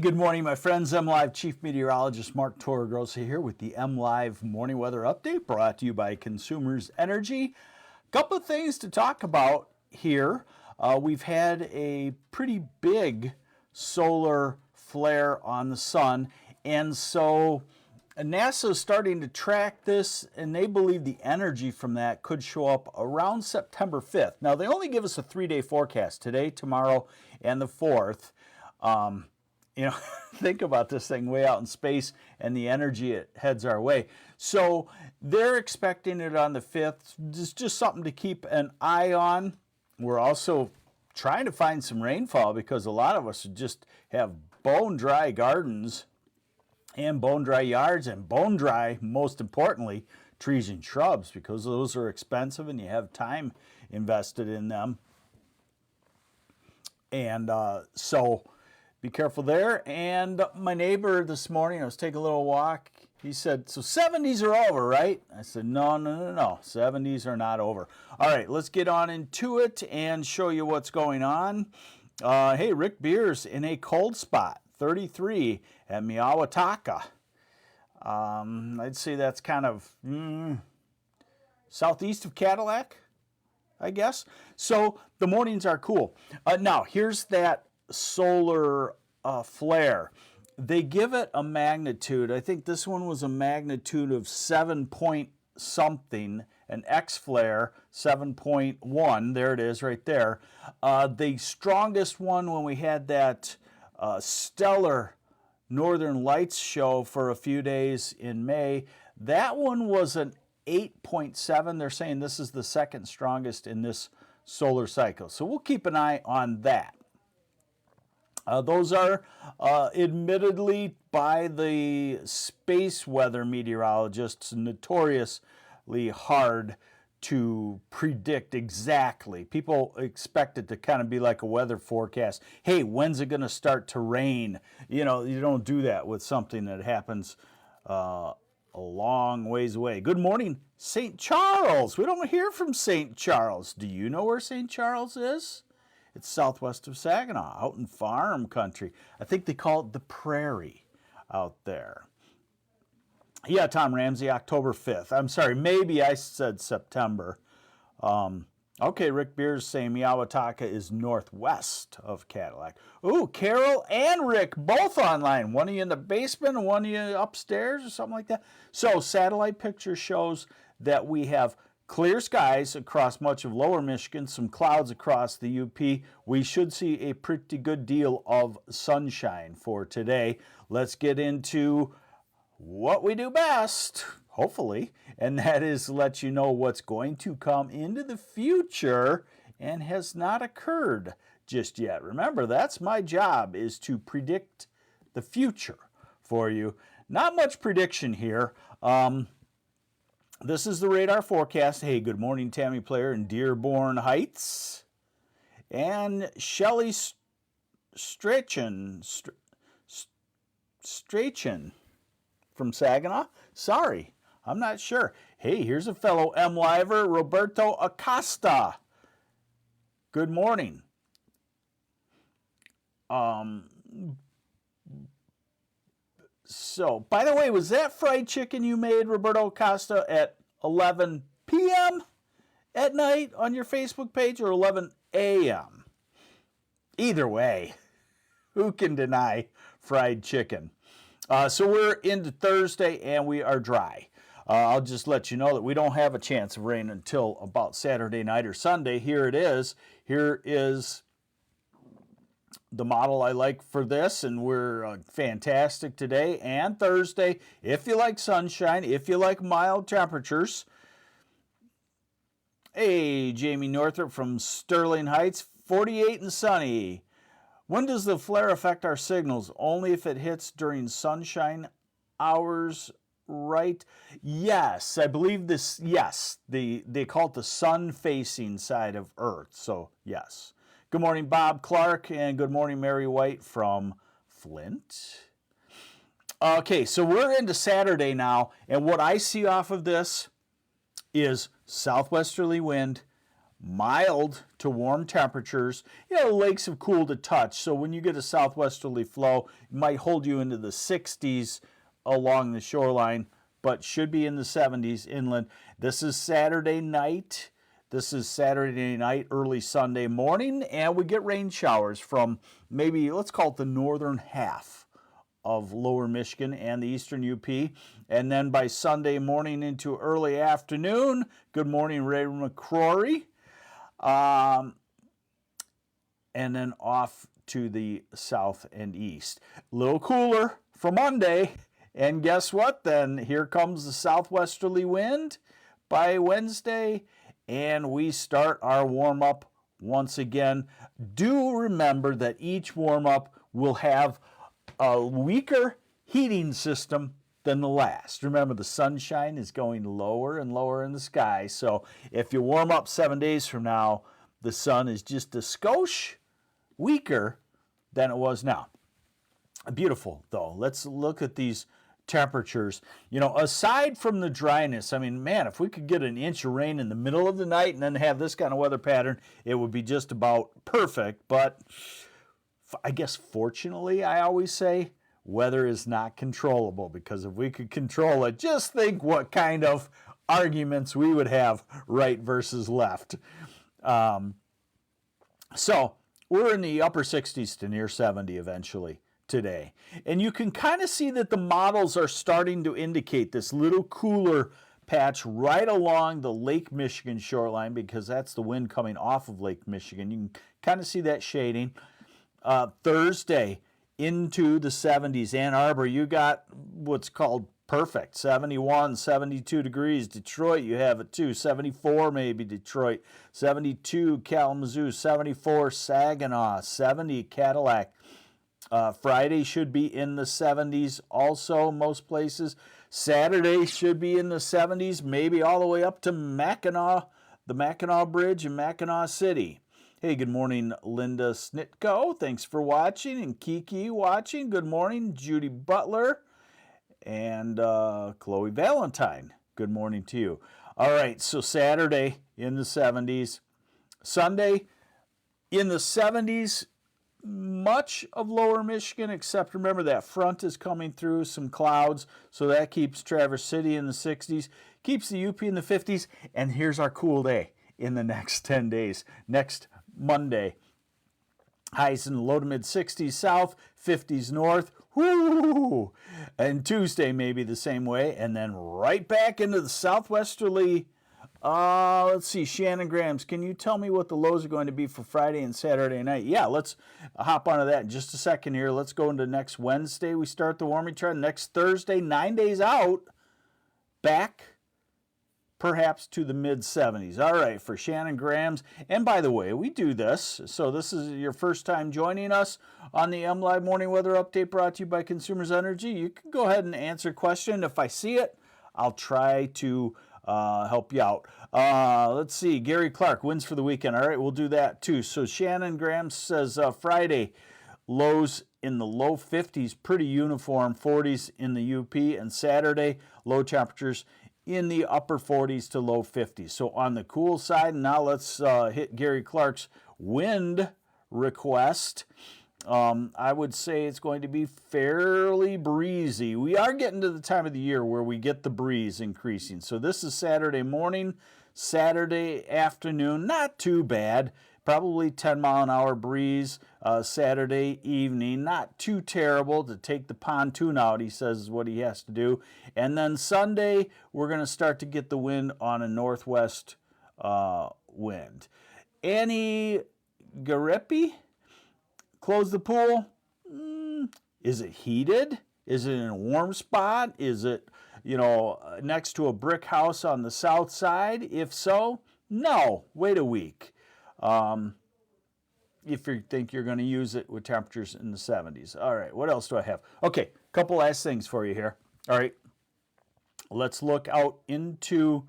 Good morning, my friends. MLive Chief Meteorologist Mark Torregrossa here with the MLive Morning Weather Update brought to you by Consumers Energy. Couple of things to talk about here. We've had a pretty big solar flare on the sun, and so NASA is starting to track this, and they believe the energy from that could show up around September 5th. Now, they only give us a 3-day forecast, today, tomorrow, and the 4th. Think about this thing way out in space and the energy it heads our way. So they're expecting it on the 5th. It's just something to keep an eye on. We're also trying to find some rainfall because a lot of us just have bone dry gardens and bone dry yards and bone dry, most importantly, trees and shrubs, because those are expensive and you have time invested in them. And so be careful there. And my neighbor this morning, I was taking a little walk. He said, so 70s are over, right? I said, no. 70s are not over. All right, let's get on into it and show you what's going on. Hey, Rick Beers in a cold spot, 33 at Miawataka. I'd say that's kind of southeast of Cadillac, I guess. So the mornings are cool. Now, here's that solar flare. They give it a magnitude. I think this one was a magnitude of 7 point something, an X flare, 7.1. There it is right there. The strongest one when we had that stellar Northern Lights show for a few days in May, that one was an 8.7. They're saying this is the second strongest in this solar cycle. So we'll keep an eye on that. Those are admittedly by the space weather meteorologists notoriously hard to predict exactly. People expect it to kind of be like a weather forecast. Hey, when's it going to start to rain? You know, you don't do that with something that happens a long ways away. Good morning, St. Charles. We don't hear from St. Charles. Do you know where St. Charles is? It's southwest of Saginaw, out in farm country. I think they call it the prairie out there. Yeah, Tom Ramsey, October 5th. I'm sorry, maybe I said September. Okay, Rick Beers saying Miawataka is northwest of Cadillac. Ooh, Carol and Rick both online. One of you in the basement and one of you upstairs or something like that. So satellite picture shows that we have clear skies across much of lower Michigan, some clouds across the UP. We should see a pretty good deal of sunshine for today. Let's get into what we do best, hopefully, and that is let you know what's going to come into the future and has not occurred just yet. Remember, that's my job, is to predict the future for you. Not much prediction here. This is the radar forecast. Hey, good morning, Tammy Player in Dearborn Heights. And Shelley Strachan from Saginaw. Sorry, I'm not sure. Hey, here's a fellow MLiver, Roberto Acosta. Good morning. So, by the way, was that fried chicken you made, Roberto Acosta, at 11 p.m. at night on your Facebook page or 11 a.m.? Either way, who can deny fried chicken? So we're into Thursday and we are dry. I'll just let you know that we don't have a chance of rain until about Saturday night or Sunday. Here it is. Here is the model I like for this, and we're fantastic today and Thursday. If you like sunshine, if you like mild temperatures. Hey, Jamie Northrop from Sterling Heights, 48 and sunny. When does the flare affect our signals? Only if it hits during sunshine hours, right? Yes, I believe this, yes. They call it the sun-facing side of Earth, so yes. Good morning, Bob Clark, and good morning, Mary White from Flint. Okay, so we're into Saturday now, and what I see off of this is southwesterly wind, mild to warm temperatures. The lakes have cooled a touch, so when you get a southwesterly flow, it might hold you into the 60s along the shoreline, but should be in the 70s inland. This is Saturday night. Early Sunday morning, and we get rain showers from maybe, let's call it the northern half of lower Michigan and the eastern UP. And then by Sunday morning into early afternoon, good morning, Ray McCrory. And then off to the south and east. A little cooler for Monday. And guess what then? Here comes the southwesterly wind by Wednesday, and we start our warm-up once again. Do remember that each warm-up will have a weaker heating system than the last. Remember, the sunshine is going lower and lower in the sky, so if you warm up 7 days from now, the sun is just a skosh weaker than it was now. Beautiful, though. Let's look at these temperatures. Aside from the dryness, I mean, man, if we could get an inch of rain in the middle of the night and then have this kind of weather pattern, it would be just about perfect. But I guess fortunately, I always say, weather is not controllable, because if we could control it, just think what kind of arguments we would have, right versus left. So we're in the upper 60s to near 70 eventually today. And you can kind of see that the models are starting to indicate this little cooler patch right along the Lake Michigan shoreline, because that's the wind coming off of Lake Michigan. You can kind of see that shading. Thursday into the 70s. Ann Arbor, you got what's called perfect, 71, 72 degrees. Detroit, you have it too, 74 maybe Detroit, 72 Kalamazoo, 74 Saginaw, 70 Cadillac. Friday should be in the 70s also, most places. Saturday should be in the 70s, maybe all the way up to Mackinac, the Mackinac Bridge in Mackinac City. Hey, good morning, Linda Snitko. Thanks for watching. And Kiki watching. Good morning, Judy Butler. And Chloe Valentine. Good morning to you. All right, so Saturday in the 70s. Sunday in the 70s. Much of lower Michigan, except remember that front is coming through, some clouds, so that keeps Traverse City in the 60s, keeps the UP in the 50s, and here's our cool day in the next 10 days. Next Monday, highs in the low to mid 60s south, 50s north, whoo! And Tuesday maybe the same way, and then right back into the southwesterly. Let's see, Shannon Grams, can you tell me what the lows are going to be for Friday and Saturday night? Yeah, let's hop onto that in just a second here. Let's go into next Wednesday. We start the warming trend. Next Thursday, 9 days out, back perhaps to the mid-70s. All right, for Shannon Grams. And by the way, we do this. So this is your first time joining us on the MLive Morning Weather Update brought to you by Consumers Energy. You can go ahead and answer a question. If I see it, I'll try to help you out. Let's see. Gary Clark, wins for the weekend. All right, we'll do that too. So Shannon Graham says Friday, lows in the low 50s, pretty uniform, 40s in the UP, and Saturday, low temperatures in the upper 40s to low 50s. So on the cool side, now let's hit Gary Clark's wind request. I would say it's going to be fairly breezy. We are getting to the time of the year where we get the breeze increasing. So this is Saturday morning, Saturday afternoon, not too bad. Probably 10 mile an hour breeze. Saturday evening, not too terrible to take the pontoon out, he says is what he has to do. And then Sunday, we're going to start to get the wind on a northwest wind. Annie Garepi? Close the pool. Is it heated? Is it in a warm spot? Is it, next to a brick house on the south side? If so, no. Wait a week. If you think you're going to use it with temperatures in the 70s. All right, what else do I have? Okay, a couple last things for you here. All right, let's look out into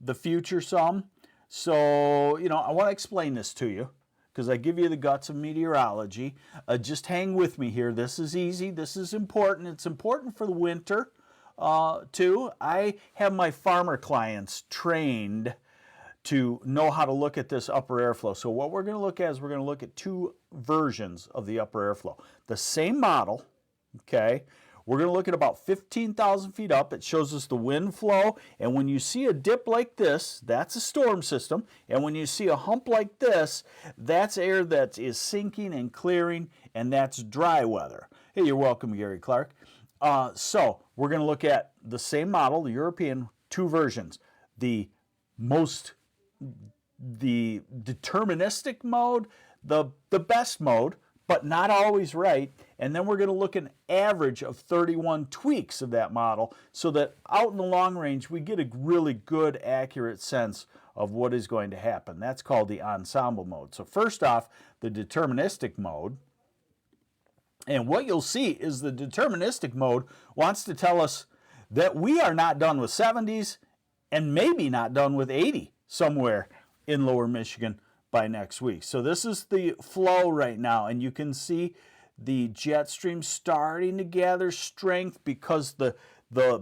the future some. So, I want to explain this to you, because I give you the guts of meteorology. Just hang with me here. This is easy. This is important. It's important for the winter, too. I have my farmer clients trained to know how to look at this upper airflow. So what we're going to look at is we're going to look at two versions of the upper airflow. The same model, okay? We're going to look at about 15,000 feet up. It shows us the wind flow. And when you see a dip like this, that's a storm system. And when you see a hump like this, that's air that is sinking and clearing, and that's dry weather. Hey, you're welcome, Gary Clark. So we're going to look at the same model, the European, two versions. The deterministic mode, the best mode, but not always right. And then we're going to look at an average of 31 tweaks of that model so that out in the long range we get a really good, accurate sense of what is going to happen. That's called the ensemble mode. So first off, the deterministic mode. And what you'll see is the deterministic mode wants to tell us that we are not done with 70s and maybe not done with 80 somewhere in lower Michigan by next week. So this is the flow right now, and you can see the jet stream starting to gather strength because the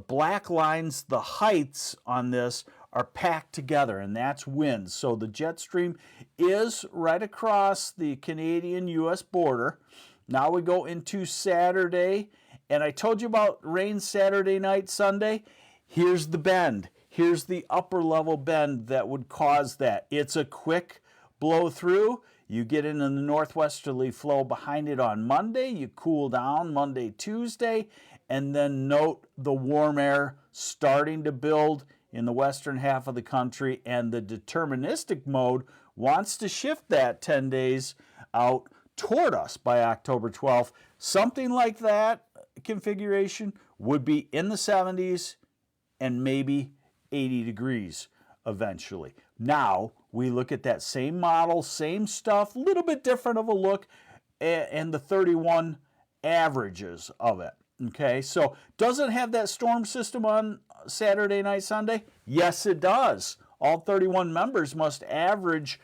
black lines, the heights on this are packed together, and that's wind. So the jet stream is right across the Canadian-U.S. border. Now we go into Saturday, and I told you about rain Saturday night, Sunday. Here's the bend. Here's the upper level bend that would cause that. It's a quick blow through. You get into the northwesterly flow behind it on Monday. You cool down Monday, Tuesday, and then note the warm air starting to build in the western half of the country, and the deterministic mode wants to shift that 10 days out toward us by October 12th. Something like that configuration would be in the 70s and maybe 80 degrees eventually. Now we look at that same model, same stuff, a little bit different of a look, and the 31 averages of it. Okay, so does it have that storm system on Saturday night, Sunday? Yes, it does. All 31 members must average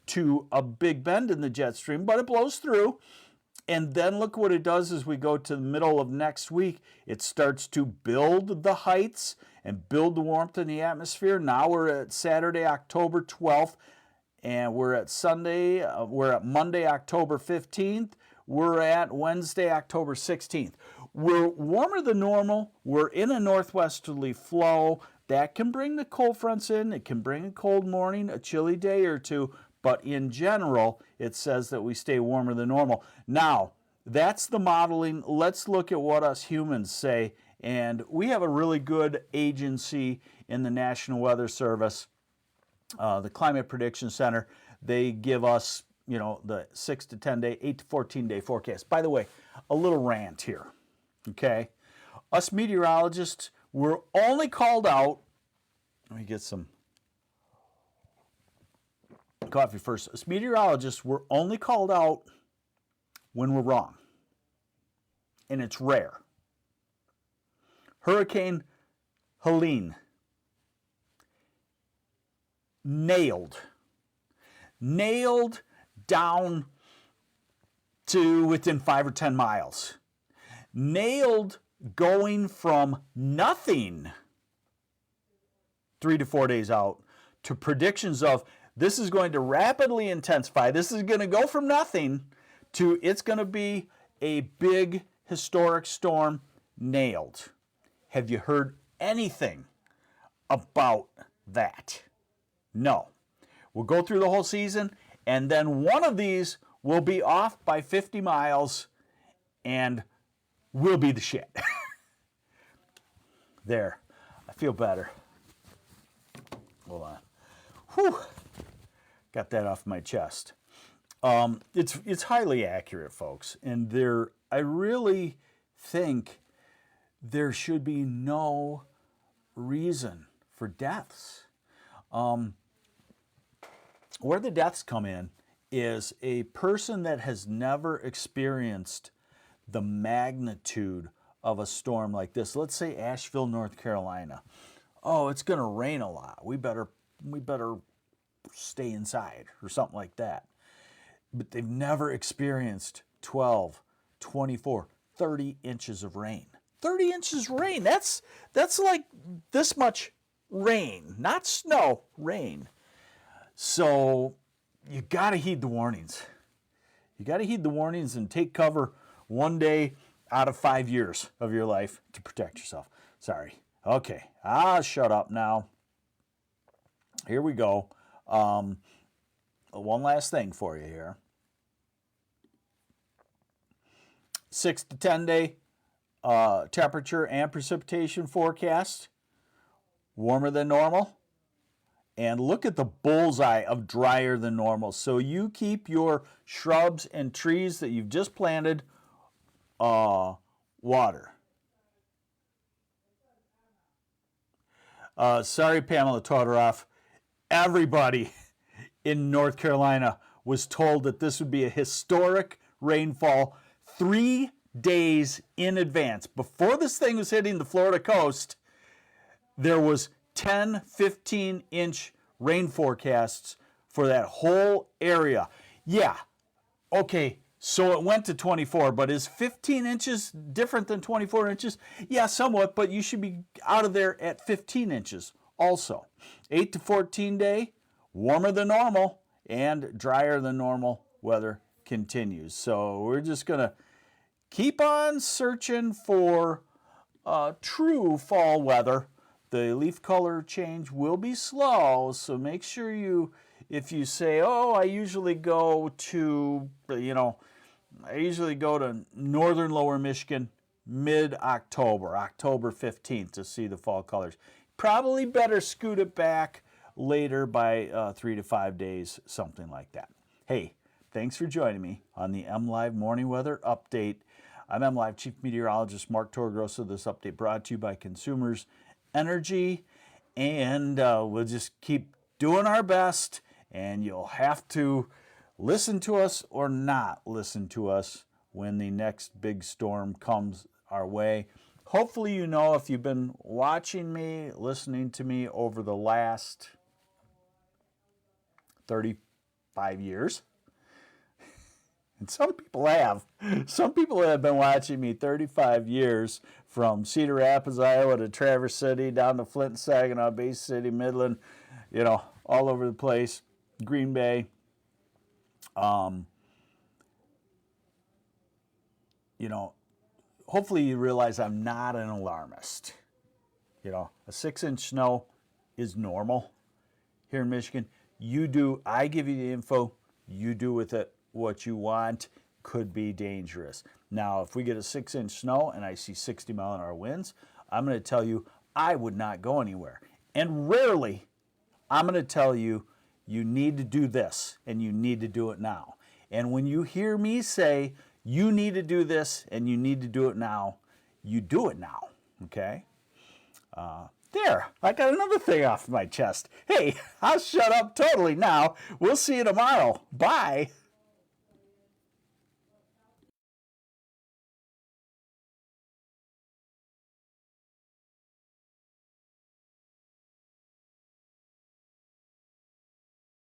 to a big bend in the jet stream, but it blows through. And then look what it does as we go to the middle of next week. It starts to build the heights and build the warmth in the atmosphere. Now we're at Saturday, October 12th, and we're at Monday, October 15th. We're at Wednesday, October 16th. We're warmer than normal. We're in a northwesterly flow. That can bring the cold fronts in. It can bring a cold morning, a chilly day or two. But in general, it says that we stay warmer than normal. Now, that's the modeling. Let's look at what us humans say. And we have a really good agency in the National Weather Service, the Climate Prediction Center. They give us, the 6 to 10 day, 8 to 14 day forecast. By the way, a little rant here, okay? Us meteorologists, we're only called out, let me get some coffee first. As meteorologists, we're only called out when we're wrong. And it's rare. Hurricane Helene. Nailed down to within 5 or 10 miles. Nailed going from nothing 3 to 4 days out to predictions of this is going to rapidly intensify. This is going to go from nothing to it's going to be a big historic storm. Nailed. Have you heard anything about that? No. We'll go through the whole season, and then one of these will be off by 50 miles, and we'll be the shit. There. I feel better. Hold on. Whew. Got that off my chest. It's highly accurate, folks, and I really think there should be no reason for deaths. Where the deaths come in is a person that has never experienced the magnitude of a storm like this. Let's say Asheville, North Carolina. Oh, it's going to rain a lot. We better stay inside or something like that. But they've never experienced 12, 24, 30 inches of rain. 30 inches of rain, that's like this much rain, not snow, rain. So you got to heed the warnings. You got to heed the warnings and take cover one day out of 5 years of your life to protect yourself. Sorry. Okay. Shut up now. Here we go. One last thing for you here. 6 to 10 day temperature and precipitation forecast. Warmer than normal. And look at the bullseye of drier than normal. So you keep your shrubs and trees that you've just planted water. Sorry, Pamela Todoroff. Everybody in North Carolina was told that this would be a historic rainfall 3 days in advance. Before this thing was hitting the Florida coast, there was 10, 15-inch rain forecasts for that whole area. Yeah, okay, so it went to 24, but is 15 inches different than 24 inches? Yeah, somewhat, but you should be out of there at 15 inches also. 8 to 14 day, warmer than normal, and drier than normal weather continues. So we're just going to keep on searching for true fall weather. The leaf color change will be slow, so make sure you, if you say, oh, I usually go to northern lower Michigan mid-October, October 15th to see the fall colors. Probably better scoot it back later by 3 to 5 days, something like that. Hey, thanks for joining me on the MLive Morning Weather Update. I'm MLive Chief Meteorologist Mark Torgrosso. This update brought to you by Consumers Energy, and we'll just keep doing our best, and you'll have to listen to us or not listen to us when the next big storm comes our way. Hopefully you know, if you've been watching me, listening to me over the last 35 years, and some people have been watching me 35 years, from Cedar Rapids, Iowa to Traverse City, down to Flint, Saginaw, Bay City, Midland, all over the place, Green Bay. Hopefully you realize I'm not an alarmist. A 6-inch snow is normal here in Michigan. I give you the info, you do with it what you want. Could be dangerous. Now, if we get a 6-inch snow and I see 60-mile-an-hour winds, I'm going to tell you I would not go anywhere. And rarely, I'm going to tell you, you need to do this and you need to do it now. And when you hear me say, you need to do this and you need to do it now, you do it now, okay? There, I got another thing off my chest. Hey, I'll shut up totally now. We'll see you tomorrow. Bye.